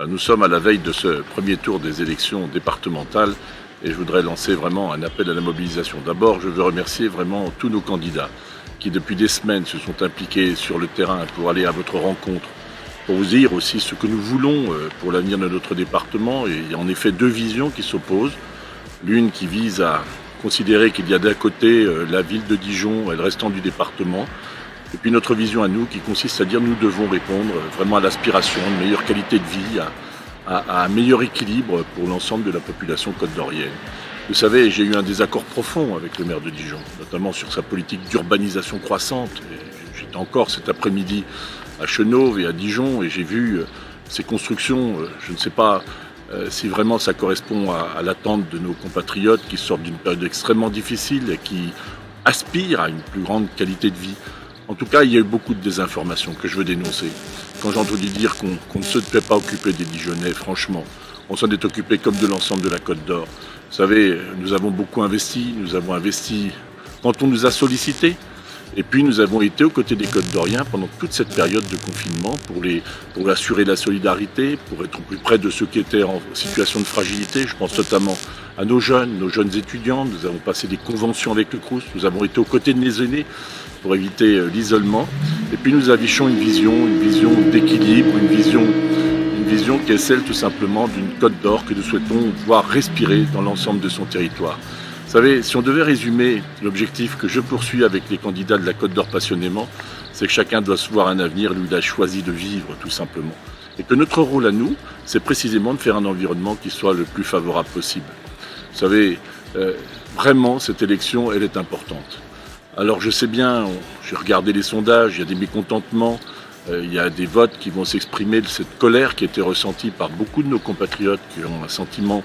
Nous sommes à la veille de ce premier tour des élections départementales et je voudrais lancer vraiment un appel à la mobilisation. D'abord, je veux remercier vraiment tous nos candidats qui depuis des semaines se sont impliqués sur le terrain pour aller à votre rencontre, pour vous dire aussi ce que nous voulons pour l'avenir de notre département. Et il y a en effet deux visions qui s'opposent. L'une qui vise à considérer qu'il y a d'un côté la ville de Dijon et le restant du département, et puis notre vision à nous qui consiste à dire nous devons répondre vraiment à l'aspiration, à une meilleure qualité de vie, à un meilleur équilibre pour l'ensemble de la population côte-d'Orienne. Vous savez, j'ai eu un désaccord profond avec le maire de Dijon, notamment sur sa politique d'urbanisation croissante. J'étais encore cet après-midi à Chenôve et à Dijon et j'ai vu ces constructions, je ne sais pas si vraiment ça correspond à l'attente de nos compatriotes qui sortent d'une période extrêmement difficile et qui aspirent à une plus grande qualité de vie. En tout cas, il y a eu beaucoup de désinformation que je veux dénoncer. Quand j'ai entendu dire qu'on ne se devait pas occuper des Dijonnais, franchement, on s'en est occupé comme de l'ensemble de la Côte d'Or. Vous savez, nous avons beaucoup investi, nous avons investi quand on nous a sollicités. Et puis nous avons été aux côtés des Côtes-d'Oriens pendant toute cette période de confinement pour assurer la solidarité, pour être au plus près de ceux qui étaient en situation de fragilité. Je pense notamment à nos jeunes étudiants. Nous avons passé des conventions avec le Crous, nous avons été aux côtés de nos aînés pour éviter l'isolement. Et puis nous affichons une vision d'équilibre, une vision qui est celle tout simplement d'une Côte d'Or que nous souhaitons voir respirer dans l'ensemble de son territoire. Vous savez, si on devait résumer l'objectif que je poursuis avec les candidats de la Côte d'Or passionnément, c'est que chacun doit se voir un avenir, lui il a choisi de vivre tout simplement. Et que notre rôle à nous, c'est précisément de faire un environnement qui soit le plus favorable possible. Vous savez, vraiment cette élection, elle est importante. Alors je sais bien, j'ai regardé les sondages, il y a des mécontentements, il y a des votes qui vont s'exprimer de cette colère qui a été ressentie par beaucoup de nos compatriotes qui ont un sentiment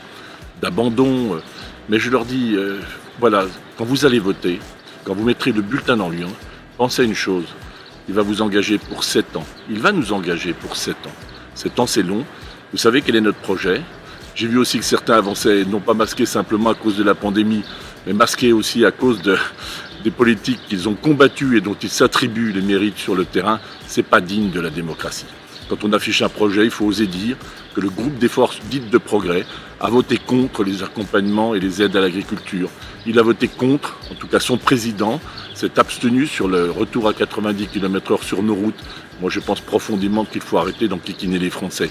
d'abandon. Mais je leur dis, voilà, quand vous allez voter, quand vous mettrez le bulletin dans l'urne, pensez à une chose, il va vous engager pour 7 ans. Il va nous engager pour 7 ans. 7 ans, c'est long. Vous savez quel est notre projet. J'ai vu aussi que certains avançaient, non pas masqués simplement à cause de la pandémie, mais masqués aussi à cause des politiques qu'ils ont combattues et dont ils s'attribuent les mérites sur le terrain. C'est pas digne de la démocratie. Quand on affiche un projet, il faut oser dire que le groupe des forces dites de progrès a voté contre les accompagnements et les aides à l'agriculture. Il a voté contre, en tout cas son président, s'est abstenu sur le retour à 90 km/h sur nos routes. Moi je pense profondément qu'il faut arrêter d'enquiquiner les Français.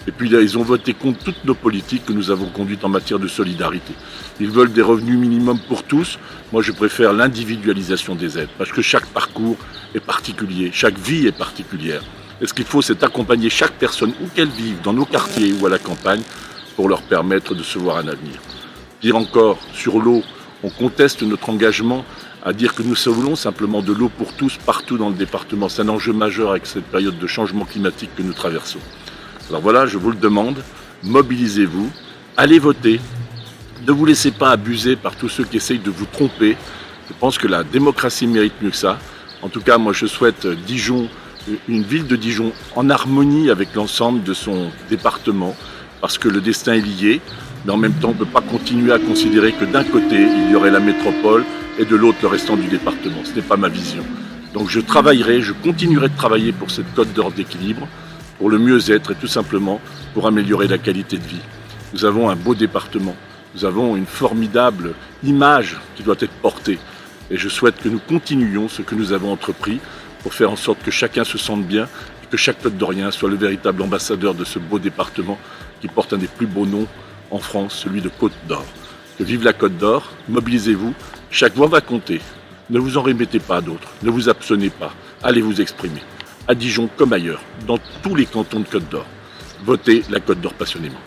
Et puis là, ils ont voté contre toutes nos politiques que nous avons conduites en matière de solidarité. Ils veulent des revenus minimums pour tous. Moi je préfère l'individualisation des aides, parce que chaque parcours est particulier, chaque vie est particulière. Et ce qu'il faut, c'est accompagner chaque personne, où qu'elle vive, dans nos quartiers ou à la campagne, pour leur permettre de se voir un avenir. Dire encore, sur l'eau, on conteste notre engagement à dire que nous voulons simplement de l'eau pour tous, partout dans le département. C'est un enjeu majeur avec cette période de changement climatique que nous traversons. Alors voilà, je vous le demande, mobilisez-vous, allez voter, ne vous laissez pas abuser par tous ceux qui essayent de vous tromper. Je pense que la démocratie mérite mieux que ça. En tout cas, moi je souhaite Dijon, une ville de Dijon en harmonie avec l'ensemble de son département, parce que le destin est lié, mais en même temps on ne peut pas continuer à considérer que d'un côté il y aurait la métropole et de l'autre le restant du département. Ce n'est pas ma vision. Donc je continuerai de travailler pour cette Côte d'Or d'équilibre, pour le mieux-être et tout simplement pour améliorer la qualité de vie. Nous avons un beau département, nous avons une formidable image qui doit être portée et je souhaite que nous continuions ce que nous avons entrepris pour faire en sorte que chacun se sente bien et que chaque Côte-d'Orien soit le véritable ambassadeur de ce beau département qui porte un des plus beaux noms en France, celui de Côte d'Or. Que vive la Côte d'Or, mobilisez-vous, chaque voix va compter. Ne vous en remettez pas à d'autres, ne vous abstenez pas, allez vous exprimer. À Dijon comme ailleurs, dans tous les cantons de Côte d'Or. Votez la Côte d'Or passionnément.